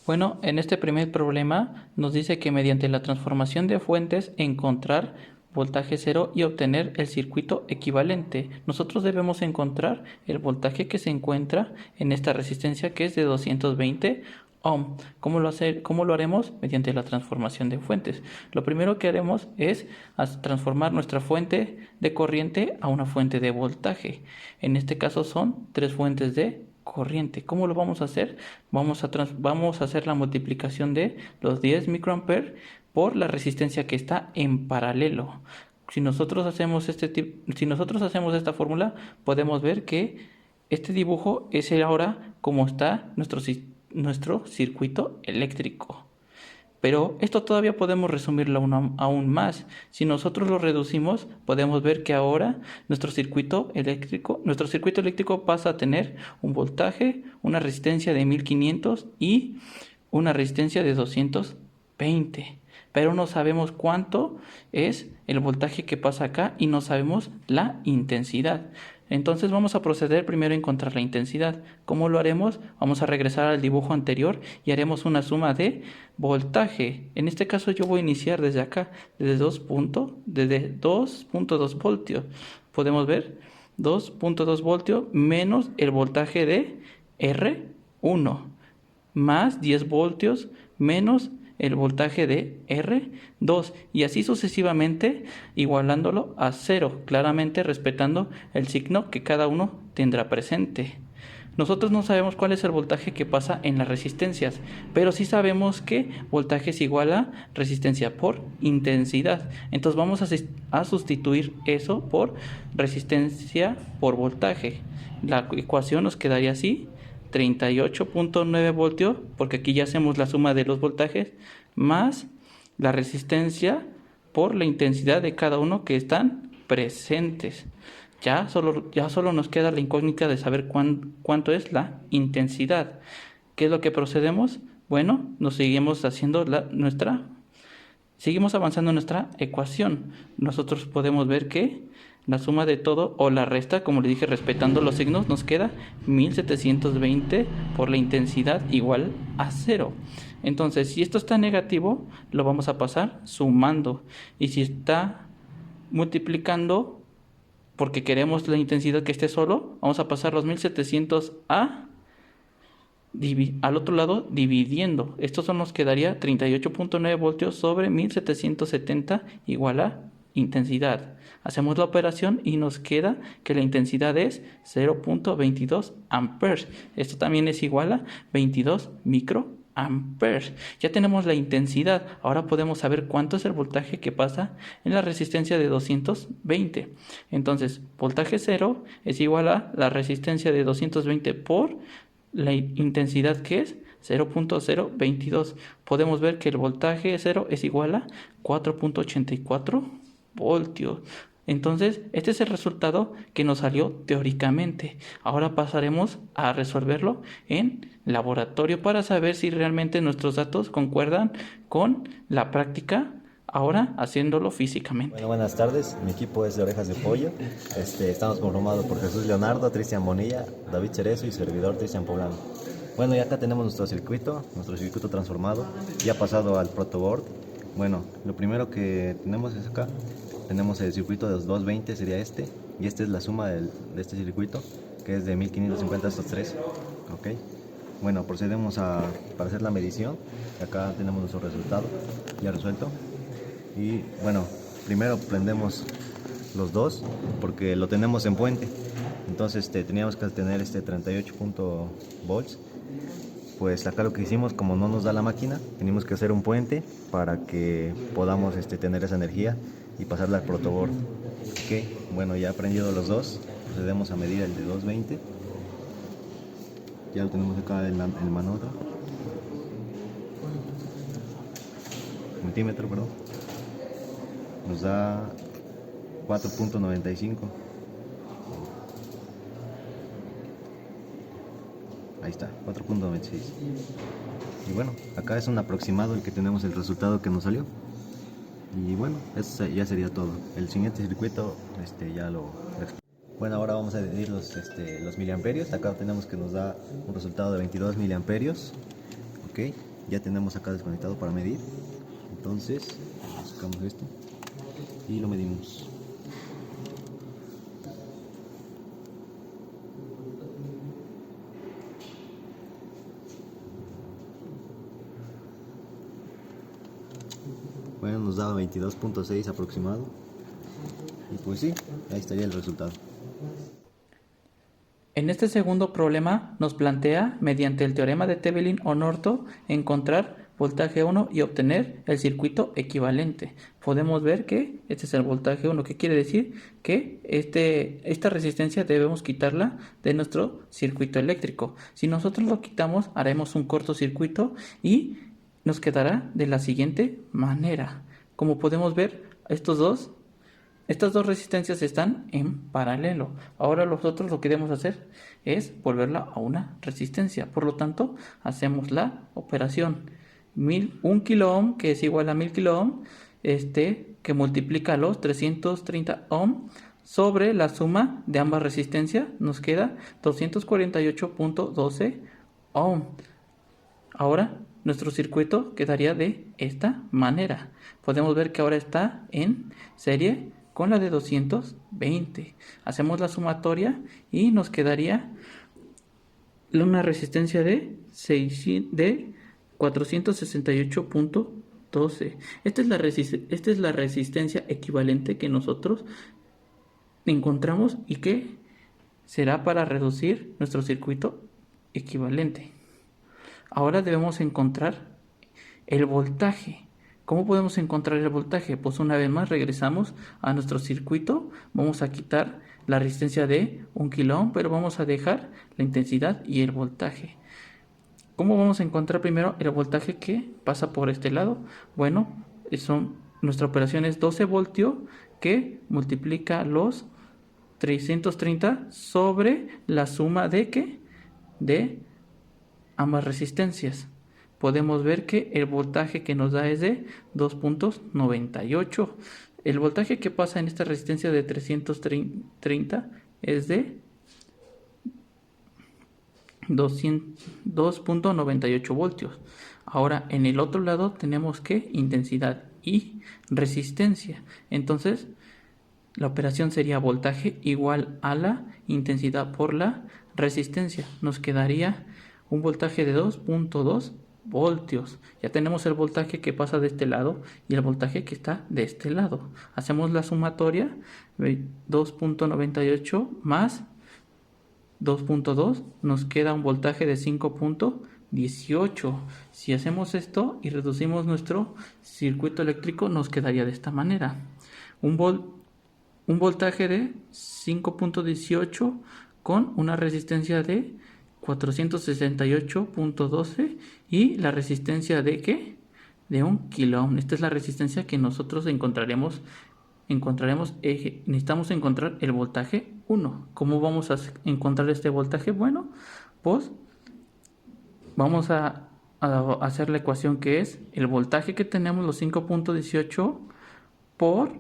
Bueno, en este primer problema nos dice que mediante la transformación de fuentes encontrar voltaje cero y obtener el circuito equivalente. Nosotros debemos encontrar el voltaje que se encuentra en esta resistencia que es de 220 ohm. ¿Cómo lo haremos? Mediante la transformación de fuentes. Lo primero que haremos es transformar nuestra fuente de corriente a una fuente de voltaje. En este caso son tres fuentes de corriente. ¿Cómo lo vamos a hacer? Vamos a hacer la multiplicación de los 10 microamperes por la resistencia que está en paralelo. Si nosotros hacemos esta fórmula, podemos ver que este dibujo es ahora como está nuestro circuito eléctrico. Pero esto todavía podemos resumirlo aún más. Si nosotros lo reducimos, podemos ver que ahora nuestro circuito eléctrico pasa a tener un voltaje, una resistencia de 1500 y una resistencia de 220. Pero no sabemos cuánto es el voltaje que pasa acá y no sabemos la intensidad. Entonces vamos a proceder primero a encontrar la intensidad. ¿Cómo lo haremos? Vamos a regresar al dibujo anterior y haremos una suma de voltaje. En este caso yo voy a iniciar desde acá, desde 2.2 voltios. Podemos ver 2.2 voltios menos el voltaje de R1 más 10 voltios menos el voltaje de R2 y así sucesivamente igualándolo a 0, claramente respetando el signo que cada uno tendrá presente. Nosotros no sabemos cuál es el voltaje que pasa en las resistencias, pero sí sabemos que voltaje es igual a resistencia por intensidad. Entonces vamos a sustituir eso por resistencia por voltaje. La ecuación nos quedaría así: 38.9 voltios, porque aquí ya hacemos la suma de los voltajes, más la resistencia por la intensidad de cada uno que están presentes. Ya solo nos queda la incógnita de saber cuánto es la intensidad. ¿Qué es lo que procedemos? Bueno, seguimos avanzando en nuestra ecuación. Nosotros podemos ver que la suma de todo o la resta, como le dije, respetando los signos, nos queda 1720 por la intensidad igual a 0. Entonces, si esto está negativo, lo vamos a pasar sumando. Y si está multiplicando, porque queremos la intensidad que esté solo, vamos a pasar los 1700 al otro lado dividiendo. Esto solo nos quedaría 38.9 voltios sobre 1770 igual a intensidad. Hacemos la operación y nos queda que la intensidad es 0.22 amperes. Esto también es igual a 22 microamperes. Ya tenemos la intensidad. Ahora podemos saber cuánto es el voltaje que pasa en la resistencia de 220. Entonces, voltaje 0 es igual a la resistencia de 220 por la intensidad, que es 0.022. Podemos ver que el voltaje 0 es igual a 4.84 voltios. Entonces, este es el resultado que nos salió teóricamente. Ahora pasaremos a resolverlo en laboratorio para saber si realmente nuestros datos concuerdan con la práctica, ahora haciéndolo físicamente. Bueno, buenas tardes. Mi equipo es de Orejas de Pollo. Estamos conformados por Jesús Leonardo, Cristian Bonilla, David Cerezo y servidor Cristian Poblano. Bueno, ya acá tenemos nuestro circuito transformado, ya pasado al protoboard. Bueno, lo primero que tenemos es acá. Tenemos el circuito de los 220, sería este, y esta es la suma de este circuito, que es de 1550 a estos tres. Ok. Bueno, procedemos para hacer la medición. Acá tenemos nuestro resultado ya resuelto. Y bueno, primero prendemos los dos porque lo tenemos en puente. Entonces teníamos que tener 38 volts. Pues acá lo que hicimos, como no nos da la máquina, tenemos que hacer un puente para que podamos tener esa energía y pasarla al protoboard. Ok, bueno, ya prendido los dos, procedemos a medir el de 220. Ya lo tenemos acá en el manómetro. Multímetro, perdón. Nos da 4.95. Ahí está, 4.96. Y bueno, acá es un aproximado el que tenemos, el resultado que nos salió. Y bueno, eso ya sería todo. El siguiente circuito ya lo... Bueno, ahora vamos a medir los miliamperios. Acá tenemos que nos da un resultado de 22 miliamperios. Ok, Ya tenemos acá desconectado para medir. Entonces, sacamos esto y lo medimos. Bueno, nos da 22.6 aproximado. Y pues sí, ahí estaría el resultado. En este segundo problema nos plantea, mediante el teorema de Thevenin-Onorto, encontrar voltaje 1 y obtener el circuito equivalente. Podemos ver que este es el voltaje 1, que quiere decir que esta resistencia debemos quitarla de nuestro circuito eléctrico. Si nosotros lo quitamos, haremos un cortocircuito y nos quedará de la siguiente manera. Como podemos ver, estas dos resistencias están en paralelo. Ahora nosotros lo que debemos hacer es volverla a una resistencia. Por lo tanto, hacemos la operación 1 kilo ohm, que es igual a 1000 kilo ohm, que multiplica los 330 ohm sobre la suma de ambas resistencias, nos queda 248.12 ohm. Ahora nuestro circuito quedaría de esta manera. Podemos ver que ahora está en serie con la de 220. Hacemos la sumatoria y nos quedaría una resistencia de 468.12. Esta es la resistencia equivalente que nosotros encontramos y que será para reducir nuestro circuito equivalente. Ahora debemos encontrar el voltaje. ¿Cómo podemos encontrar el voltaje? Pues una vez más regresamos a nuestro circuito. Vamos a quitar la resistencia de 1 kilo ohm, pero vamos a dejar la intensidad y el voltaje. ¿Cómo vamos a encontrar primero el voltaje que pasa por este lado? Bueno, nuestra operación es 12 voltios que multiplica los 330 sobre la suma de ambas resistencias. Podemos ver que el voltaje que nos da es de 2.98. El voltaje que pasa en esta resistencia de 330 es de 2.98 voltios. Ahora en el otro lado tenemos que intensidad y resistencia. Entonces la operación sería voltaje igual a la intensidad por la resistencia. Nos quedaría un voltaje de 2.2 voltios. Ya tenemos el voltaje que pasa de este lado y el voltaje que está de este lado. Hacemos la sumatoria, 2.98 más 2.2, nos queda un voltaje de 5.18. Si hacemos esto y reducimos nuestro circuito eléctrico, nos quedaría de esta manera. Un voltaje de 5.18 con una resistencia de 468.12 y la resistencia de 1 kilo ohm. Esta es la resistencia que nosotros encontraremos. Necesitamos encontrar el voltaje 1. ¿Cómo vamos a encontrar este voltaje? Bueno, pues vamos a hacer la ecuación que es el voltaje que tenemos, los 5.18 por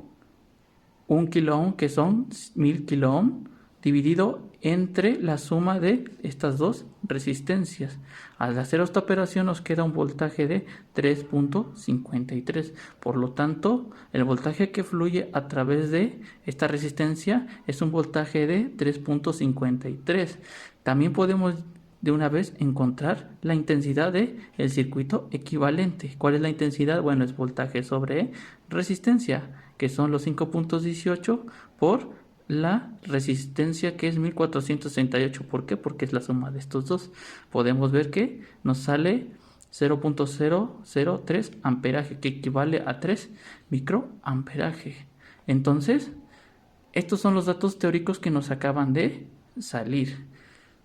1 kilo ohm, que son 1000 kilo ohm, dividido entre la suma de estas dos resistencias. Al hacer esta operación nos queda un voltaje de 3.53. Por lo tanto, el voltaje que fluye a través de esta resistencia es un voltaje de 3.53. También podemos de una vez encontrar la intensidad del circuito equivalente. ¿Cuál es la intensidad? Bueno, es voltaje sobre resistencia, que son los 5.18 por la resistencia, que es 1468. ¿Por qué? Porque es la suma de estos dos. Podemos ver que nos sale 0.003 amperaje, que equivale a 3 microamperaje. Entonces, estos son los datos teóricos que nos acaban de salir.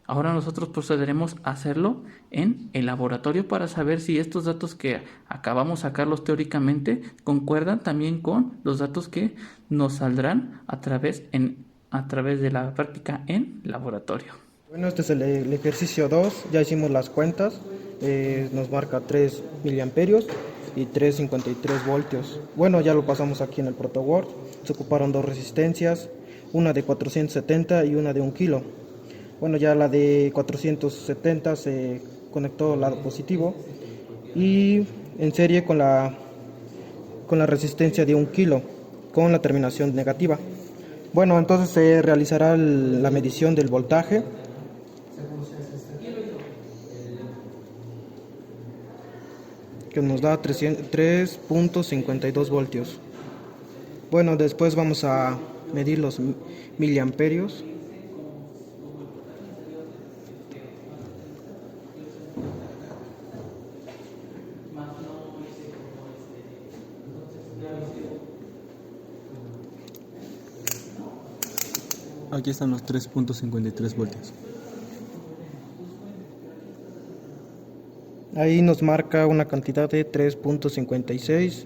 Ahora nosotros procederemos a hacerlo en el laboratorio para saber si estos datos que acabamos de sacarlos teóricamente concuerdan también con los datos que nos saldrán a través de la práctica en laboratorio. Bueno, este es el ejercicio 2, ya hicimos las cuentas, nos marca 3 miliamperios y 353 voltios. Bueno, ya lo pasamos aquí en el ProtoWord, se ocuparon dos resistencias, una de 470 y una de 1 kilo. Bueno, ya la de 470 se conectó al lado positivo y en serie con la resistencia de 1 kilo con la terminación negativa. Bueno, entonces se realizará la medición del voltaje. Que nos da 3.52 voltios. Bueno, después vamos a medir los miliamperios. Aquí están los 3.53 voltios. Ahí nos marca una cantidad de 3.56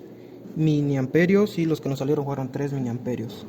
miliamperios y los que nos salieron fueron 3 miliamperios.